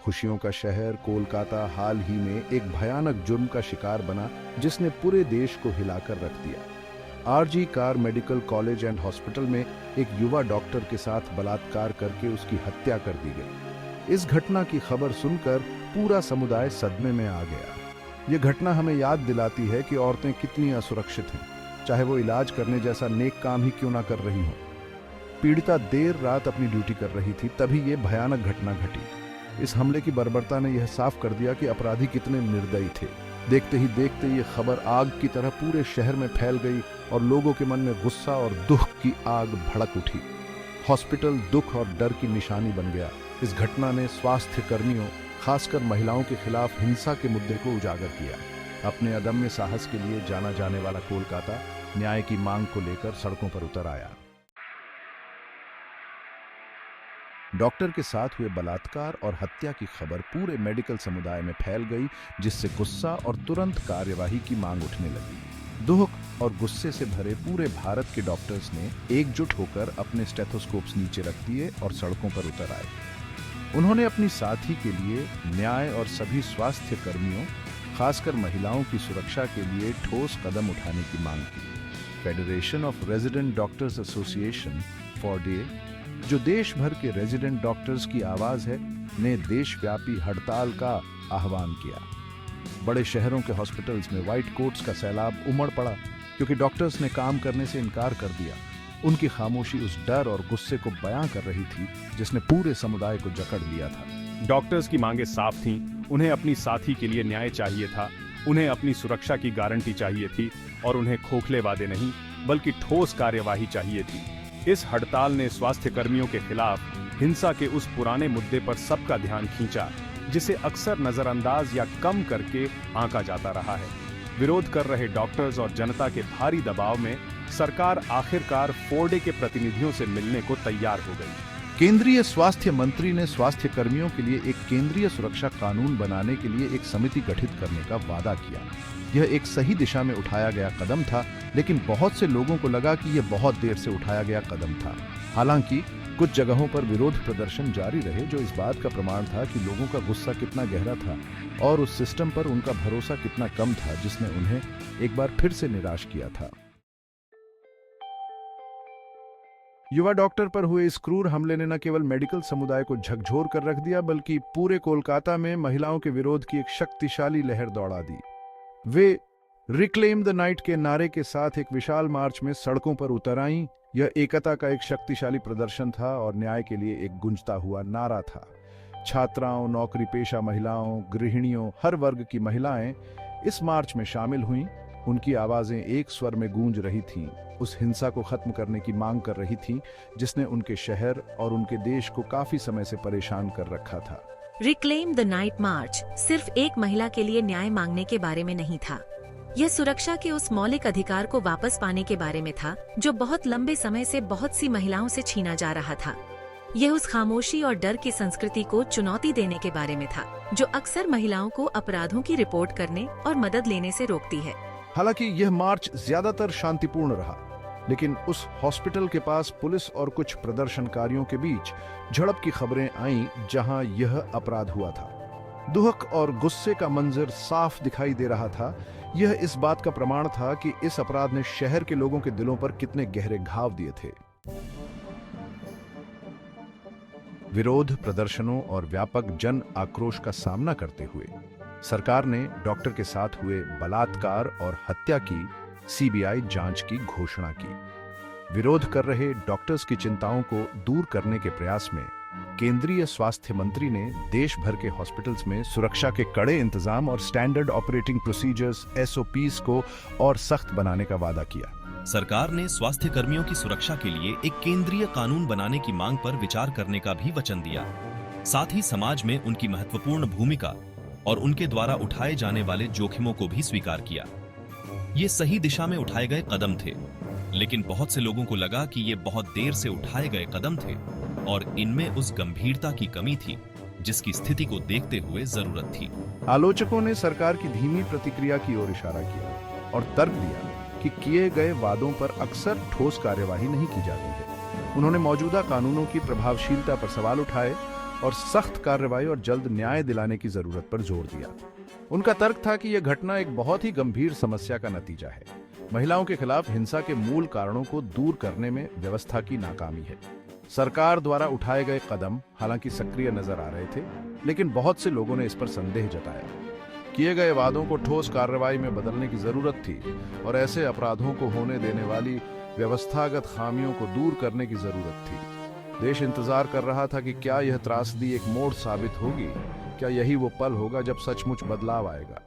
खुशियों का शहर कोलकाता हाल ही में एक भयानक जुर्म का शिकार बना जिसने पूरे देश को हिलाकर रख दिया। RG Kar medical college and hospital में एक युवा डॉक्टर के साथ बलात्कार करके उसकी हत्या कर दी गई। इस घटना की खबर सुनकर पूरा समुदाय सदमे में आ गया। यह घटना हमें याद दिलाती है कि औरतें कितनी असुरक्षित हैं, चाहे वो इलाज करने जैसा नेक काम ही क्यों ना कर रही हों। पीड़िता देर रात अपनी ड्यूटी कर रही थी, तभी ये भयानक घटना घटी। इस हमले की बर्बरता ने यह साफ कर दिया कि अपराधी कितने निर्दयी थे। देखते ही देखते ये खबर आग की तरह पूरे शहर में फैल गई और लोगों के मन में गुस्सा और दुख की आग भड़क उठी। हॉस्पिटल दुख और डर की निशानी बन गया। इस घटना ने स्वास्थ्य कर्मियों, खासकर महिलाओं के खिलाफ हिंसा के मुद्दे को उजागर किया। अपने अदम्य साहस के लिए जाना जाने वाला कोलकाता न्याय की मांग को लेकर सड़कों पर उतर आया। डॉक्टर के साथ हुए बलात्कार और हत्या की खबर पूरे मेडिकल समुदाय में फैल गई, जिससे गुस्सा और तुरंत कार्यवाही की मांग उठने लगी। दुख और गुस्से से भरे पूरे भारत के डॉक्टर्स ने एकजुट होकर अपने स्टेथोस्कोप्स नीचे रख दिए और सड़कों पर उतर आए। उन्होंने अपनी साथी के लिए न्याय और सभी स्वास्थ्य कर्मियों, खासकर महिलाओं की सुरक्षा के लिए ठोस कदम उठाने की मांग की। Federation of resident doctors association FORDA, जो देश भर के रेजिडेंट डॉक्टर्स की आवाज है, ने देशव्यापी हड़ताल का आह्वान किया। बड़े शहरों के हॉस्पिटल्स में व्हाइट कोट्स का सैलाब उमड़ पड़ा क्योंकि डॉक्टर्स ने काम करने से इनकार कर दिया। उनकी खामोशी उस डर और गुस्से को बयां कर रही थी जिसने पूरे समुदाय को जकड़ लिया था। डॉक्टर्स की मांगें साफ थीं। उन्हें अपनी साथी के लिए न्याय चाहिए था, उन्हें अपनी सुरक्षा की गारंटी चाहिए थी और उन्हें खोखले वादे नहीं बल्कि ठोस कार्यवाही चाहिए थी। इस हड़ताल ने स्वास्थ्य कर्मियों के खिलाफ हिंसा के उस पुराने मुद्दे पर सबका ध्यान खींचा जिसे अक्सर नजरअंदाज या कम करके आंका जाता रहा है। विरोध कर रहे डॉक्टर्स और जनता के भारी दबाव में सरकार आखिरकार फोर्डे के प्रतिनिधियों से मिलने को तैयार हो गई। केंद्रीय स्वास्थ्य मंत्री ने स्वास्थ्य कर्मियों के लिए एक केंद्रीय सुरक्षा कानून बनाने के लिए एक समिति गठित करने का वादा किया। यह एक सही दिशा में उठाया गया कदम था, लेकिन बहुत से लोगों को लगा कि यह बहुत देर से उठाया गया कदम था। हालांकि कुछ जगहों पर विरोध प्रदर्शन जारी रहे, जो इस बात का प्रमाण था कि लोगों का गुस्सा कितना गहरा था और उस सिस्टम पर उनका भरोसा कितना कम था जिसने उन्हें एक बार फिर से निराश किया था। युवा डॉक्टर पर हुए इस क्रूर हमले ने न केवल मेडिकल समुदाय को झकझोर कर रख दिया, बल्कि पूरे कोलकाता में महिलाओं के विरोध की एक शक्तिशाली लहर दौड़ा दी। वे रिक्लेम द नाइट के नारे के साथ एक विशाल मार्च में सड़कों पर उतर आईं। यह एकता का एक शक्तिशाली प्रदर्शन था और न्याय के लिए एक गूंजता हुआ नारा था। छात्राओं, नौकरी पेशा महिलाओं, गृहिणियों, हर वर्ग की महिलाएं इस मार्च में शामिल हुईं। उनकी आवाजें एक स्वर में गूंज रही थीं, उस हिंसा को खत्म करने की मांग कर रही थीं जिसने उनके शहर और उनके देश को काफी समय से परेशान कर रखा था। रिक्लेम द नाइट मार्च सिर्फ एक महिला के लिए न्याय मांगने के बारे में नहीं था। यह सुरक्षा के उस मौलिक अधिकार को वापस पाने के बारे में था जो बहुत लंबे समय से बहुत सी महिलाओं से छीना जा रहा था। यह उस खामोशी और डर की संस्कृति को चुनौती देने के बारे में था जो अक्सर महिलाओं को अपराधों की रिपोर्ट करने और मदद लेने से रोकती है। हालांकि यह मार्च ज्यादातर शांतिपूर्ण रहा, लेकिन उस हॉस्पिटल के पास पुलिस और कुछ प्रदर्शनकारियों के बीच झड़प की खबरें आईं जहां यह अपराध हुआ था। दुख और गुस्से का मंजर साफ दिखाई दे रहा था। यह इस बात का प्रमाण था कि इस अपराध ने शहर के लोगों के दिलों पर कितने गहरे घाव दिए थे। विरोध प्रदर्शनों और व्यापक जन आक्रोश का सामना करते हुए सरकार ने डॉक्टर के साथ हुए बलात्कार और हत्या की सीबीआई जांच की घोषणा की। विरोध कर रहे डॉक्टर्स की चिंताओं को दूर करने के प्रयास में केंद्रीय स्वास्थ्य मंत्री ने देश भर के हॉस्पिटल्स में सुरक्षा के कड़े इंतजाम और स्टैंडर्ड ऑपरेटिंग प्रोसीजर्स एसओपीज को और सख्त बनाने का वादा किया। सरकार ने स्वास्थ्य कर्मियों की सुरक्षा के लिए एक केंद्रीय कानून बनाने की मांग पर विचार करने का भी वचन दिया। साथ ही समाज में उनकी महत्वपूर्ण भूमिका और उनके द्वारा उठाए जाने वाले जोखिमों को भी स्वीकार किया। ये सही दिशा में उठाए गए कदम थे, लेकिन बहुत से लोगों को लगा कि ये बहुत देर से उठाए गए कदम थे और इनमें उस गंभीरता की कमी थी जिसकी स्थिति को देखते हुए जरूरत थी। आलोचकों ने सरकार की धीमी प्रतिक्रिया की ओर इशारा किया और तर्क दिया कि किए गए वादों पर अक्सर ठोस कार्यवाही नहीं की जाती है। उन्होंने मौजूदा कानूनों की प्रभावशीलता पर सवाल उठाए और सख्त कार्रवाई और जल्द न्याय दिलाने की जरूरत पर जोर दिया। उनका तर्क था कि यह घटना एक बहुत ही गंभीर समस्या का नतीजा है। महिलाओं के खिलाफ हिंसा के मूल कारणों को दूर करने में व्यवस्था की नाकामी है। सरकार द्वारा उठाए गए कदम हालांकि सक्रिय नजर आ रहे थे, लेकिन बहुत से लोगों ने इस पर संदेह जताया। किए गए वादों को ठोस कार्रवाई में बदलने की जरूरत थी और ऐसे अपराधों को होने देने वाली व्यवस्थागत खामियों को दूर करने की जरूरत थी। देश इंतजार कर रहा था कि क्या यह त्रासदी एक मोड़ साबित होगी, क्या यही वो पल होगा जब सचमुच बदलाव आएगा।